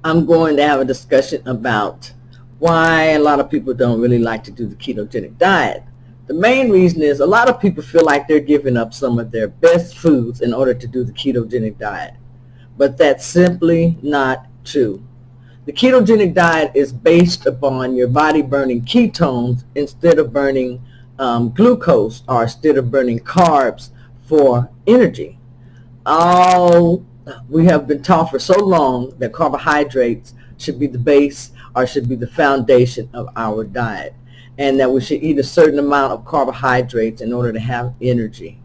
I'm going to have a discussion about why a lot of people don't really like to do the ketogenic diet. The main reason is a lot of people feel like they're giving up some of their best foods in order to do the ketogenic diet. But that's simply not true. The ketogenic diet is based upon your body burning ketones instead of burning glucose, or instead of burning carbs for energy. All we have been taught for so long that carbohydrates should be the base, or should be the foundation of our diet, and that we should eat a certain amount of carbohydrates in order to have energy.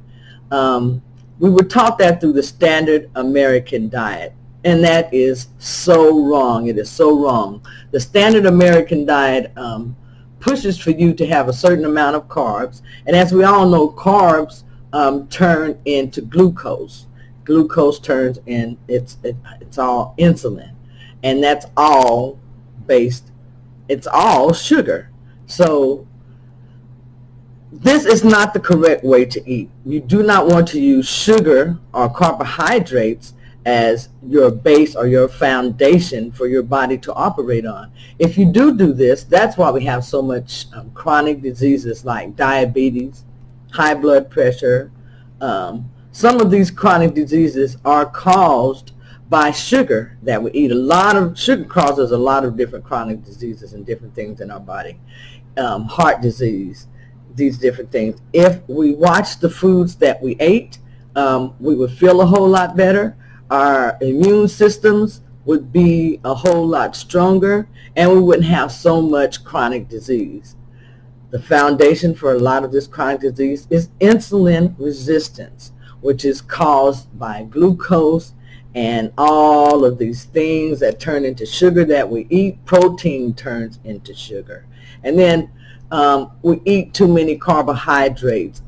We were taught that through the standard American diet, and that is so wrong. It is so wrong. The standard American diet pushes for you to have a certain amount of carbs, and as we all know, carbs turn into glucose. Glucose turns in, it's all insulin, and that's all based, it's all sugar. So this is not the correct way to eat. You do not want to use sugar or carbohydrates as your base or your foundation for your body to operate on. If you do this, that's why we have so much chronic diseases like diabetes, high blood pressure. Some of these chronic diseases are caused by sugar that we eat. A lot of sugar causes a lot of different chronic diseases and different things in our body. Heart disease, these different things. If we watch the foods that we ate, we would feel a whole lot better. Our immune systems would be a whole lot stronger, and we wouldn't have so much chronic disease. The foundation for a lot of this chronic disease is insulin resistance, which is caused by glucose and all of these things that turn into sugar that we eat. Protein turns into sugar. And then we eat too many carbohydrates.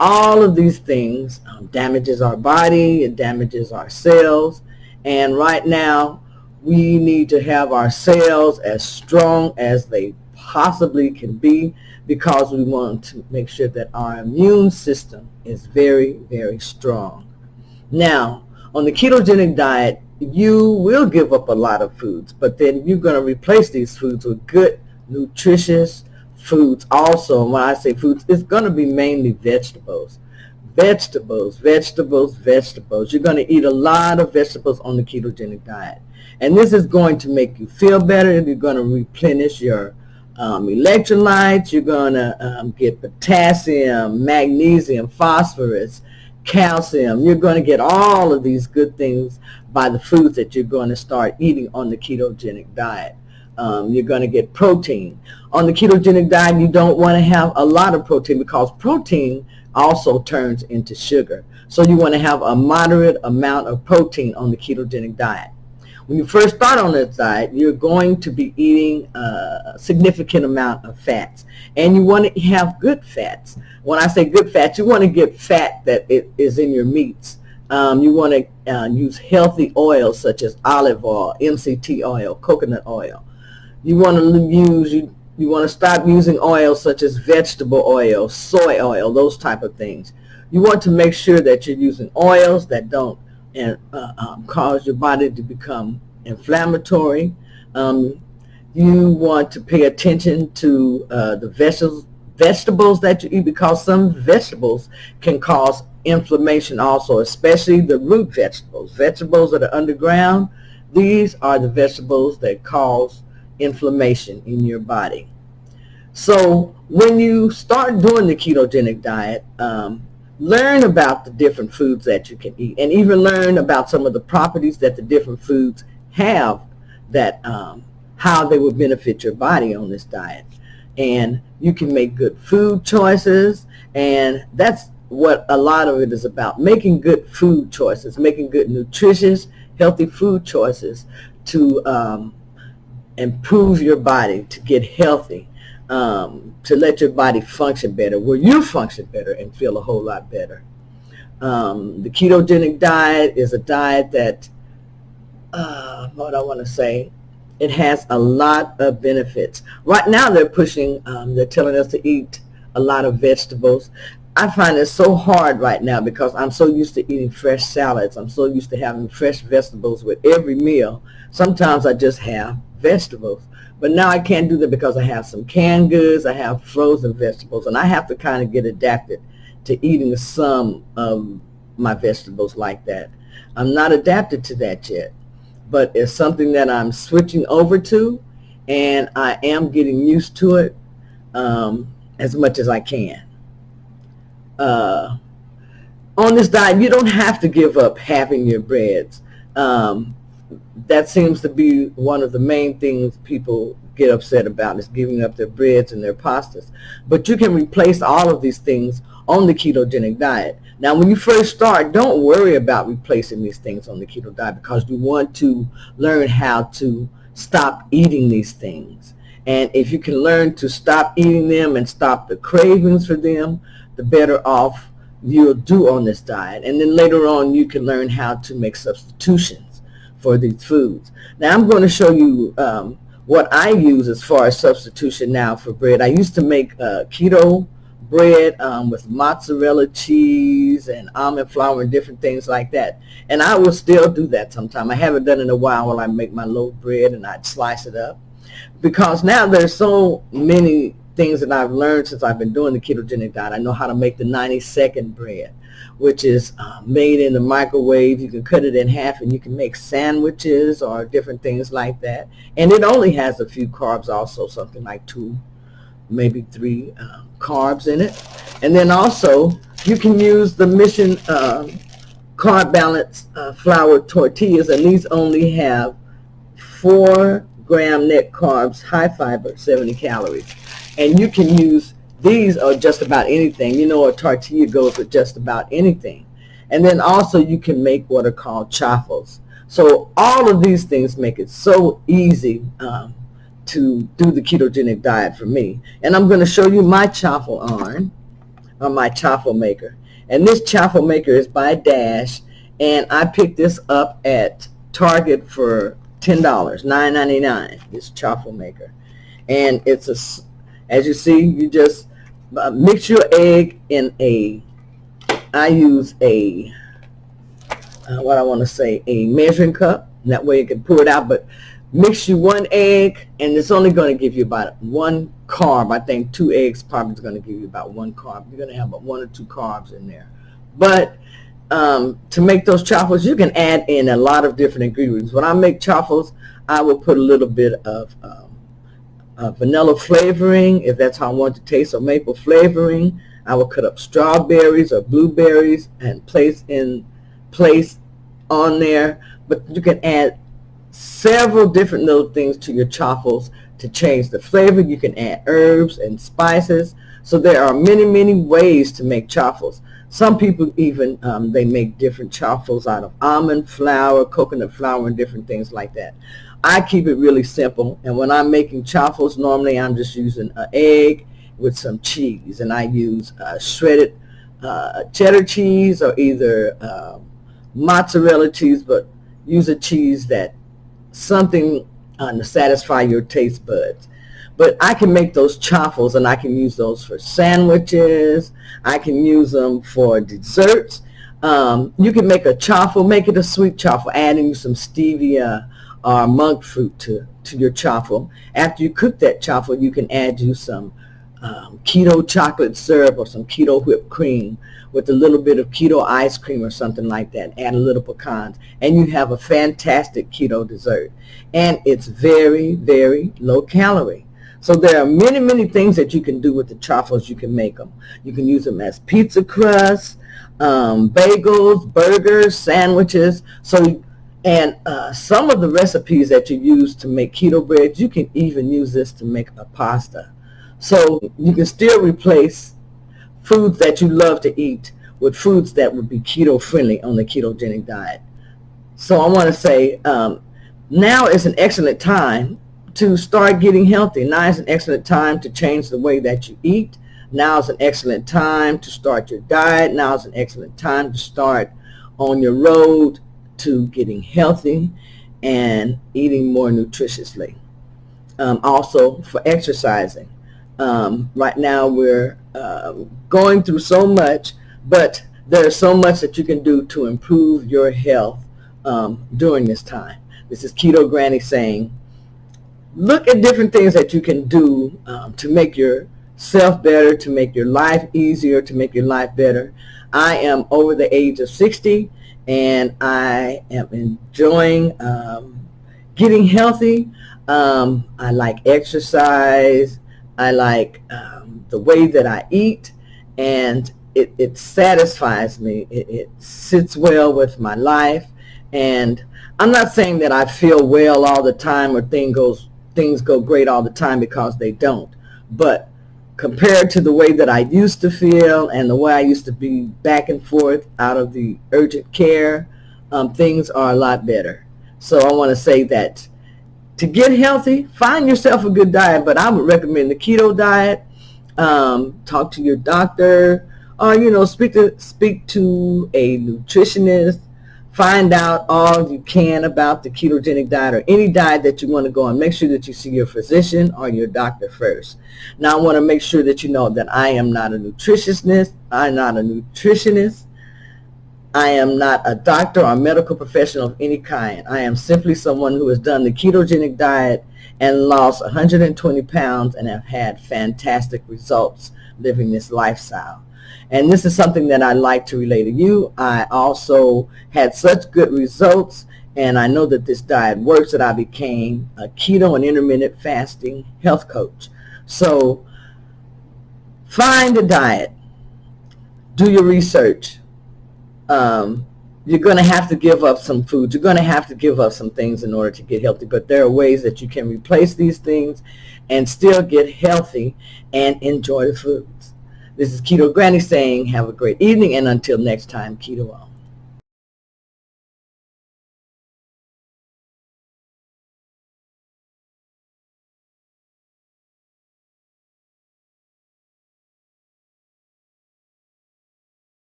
All of these things damages our body, it damages our cells, and right now we need to have our cells as strong as they possibly can be, because we want to make sure that our immune system is very, very strong. Now, on the ketogenic diet, you will give up a lot of foods, but then you're going to replace these foods with good, nutritious foods also. And when I say foods, it's going to be mainly vegetables. Vegetables, vegetables, vegetables. You're going to eat a lot of vegetables on the ketogenic diet. And this is going to make you feel better. You're going to replenish your electrolytes. You're going to get potassium, magnesium, phosphorus, calcium. You're going to get all of these good things by the foods that you're going to start eating on the ketogenic diet. You're going to get protein. On the ketogenic diet, you don't want to have a lot of protein, because protein also turns into sugar. So you want to have a moderate amount of protein on the ketogenic diet. When you first start on this diet, you're going to be eating a significant amount of fats, and you want to have good fats. When I say good fats, you want to get fat that is in your meats. You want to use healthy oils such as olive oil, MCT oil, coconut oil. You want to stop using oils such as vegetable oil, soy oil, those type of things. You want to make sure that you're using oils that don't cause your body to become inflammatory. You want to pay attention to the vegetables that you eat, because some vegetables can cause inflammation also, especially the root vegetables. Vegetables that are underground, these are the vegetables that cause inflammation in your body. So when you start doing the ketogenic diet, learn about the different foods that you can eat, and even learn about some of the properties that the different foods have, that how they will benefit your body on this diet. And you can make good food choices, and that's what a lot of it is about, making good food choices, making good nutritious, healthy food choices to improve your body, to get healthy, to let your body function better, where you function better and feel a whole lot better. The ketogenic diet is a diet that, what I want to say, it has a lot of benefits. Right now they're pushing, they're telling us to eat a lot of vegetables. I find it so hard right now because I'm so used to eating fresh salads. I'm so used to having fresh vegetables with every meal. Sometimes I just have vegetables. But now I can't do that because I have some canned goods, I have frozen vegetables, and I have to kind of get adapted to eating some of my vegetables like that. I'm not adapted to that yet, but it's something that I'm switching over to, and I am getting used to it as much as I can. Uh, on this diet, you don't have to give up having your breads. Um, that seems to be one of the main things people get upset about, is giving up their breads and their pastas. But you can replace all of these things on the ketogenic diet. Now, when you first start, don't worry about replacing these things on the keto diet because you want to learn how to stop eating these things. And if you can learn to stop eating them and stop the cravings for them, the better off you'll do on this diet. And then later on, you can learn how to make substitutions for these foods. Now, I'm going to show you what I use as far as substitution now for bread. I used to make keto bread with mozzarella cheese and almond flour and different things like that. And I will still do that sometime. I haven't done it in a while I make my loaf bread and I'd slice it up. Because now there's so many things that I've learned since I've been doing the ketogenic diet. I know how to make the 90-second bread, which is made in the microwave. You can cut it in half and you can make sandwiches or different things like that. And it only has a few carbs also, something like 2, maybe 3 carbs in it. And then also you can use the Mission carb balance flour tortillas, and these only have 4-gram net carbs, high fiber, 70 calories. And you can use these or just about anything. You know, a tortilla goes with just about anything. And then also you can make what are called chaffles. So all of these things make it so easy to do the ketogenic diet for me. And I'm going to show you my chaffle iron, or my chaffle maker. And this chaffle maker is by Dash, and I picked this up at Target for $10, $9.99, this chaffle maker. And it's as you see, you just mix your egg in I use a measuring cup. That way you can pour it out, but mix you 1 egg, and it's only going to give you about 1 carb. I think 2 eggs probably is going to give you about 1 carb. You're going to have about 1 or 2 carbs in there. But to make those chaffles, you can add in a lot of different ingredients. When I make chaffles, I will put a little bit of vanilla flavoring, if that's how I want to taste, or maple flavoring. I will cut up strawberries or blueberries and place on there. But you can add several different little things to your chaffles to change the flavor. You can add herbs and spices. So there are many, many ways to make chaffles. Some people even, they make different chaffles out of almond flour, coconut flour, and different things like that. I keep it really simple, and when I'm making chaffles, normally I'm just using an egg with some cheese, and I use shredded cheddar cheese or either mozzarella cheese, but use a cheese that something to satisfy your taste buds. But I can make those chaffles, and I can use those for sandwiches. I can use them for desserts. You can make a chaffle, make it a sweet chaffle, adding some stevia or monk fruit to your chaffle. After you cook that chaffle, you can add you some keto chocolate syrup or some keto whipped cream with a little bit of keto ice cream or something like that. Add a little pecans, and you have a fantastic keto dessert. And it's very, very low calorie. So there are many, many things that you can do with the chaffles. You can make them. You can use them as pizza crusts, bagels, burgers, sandwiches. And some of the recipes that you use to make keto bread, you can even use this to make a pasta. So you can still replace foods that you love to eat with foods that would be keto friendly on the ketogenic diet. So I want to say now is an excellent time to start getting healthy. Now is an excellent time to change the way that you eat. Now is an excellent time to start your diet. Now is an excellent time to start on your road to getting healthy and eating more nutritiously. Also for exercising. Right now we're going through so much, but there's so much that you can do to improve your health during this time. This is Keto Granny saying, look at different things that you can do to make yourself better, to make your life easier, to make your life better. I am over the age of 60, and I am enjoying getting healthy. I like exercise. I like the way that I eat, and it satisfies me. It sits well with my life, and I'm not saying that I feel well all the time or things go great all the time, because they don't. But compared to the way that I used to feel and the way I used to be back and forth out of the urgent care, things are a lot better. So I want to say that to get healthy, find yourself a good diet, but I would recommend the keto diet. Talk to your doctor, or speak to a nutritionist. Find out all you can about the ketogenic diet or any diet that you want to go on. Make sure that you see your physician or your doctor first. Now, I want to make sure that you know that I am not a nutritionist. I'm not a nutritionist. I am not a doctor or medical professional of any kind. I am simply someone who has done the ketogenic diet and lost 120 pounds and have had fantastic results living this lifestyle. And this is something that I like to relay to you. I also had such good results, and I know that this diet works, that I became a keto and intermittent fasting health coach. So find a diet, do your research. You're going to have to give up some food. You're going to have to give up some things in order to get healthy, but there are ways that you can replace these things and still get healthy and enjoy the foods. This is Keto Granny saying, have a great evening, and until next time, Keto on.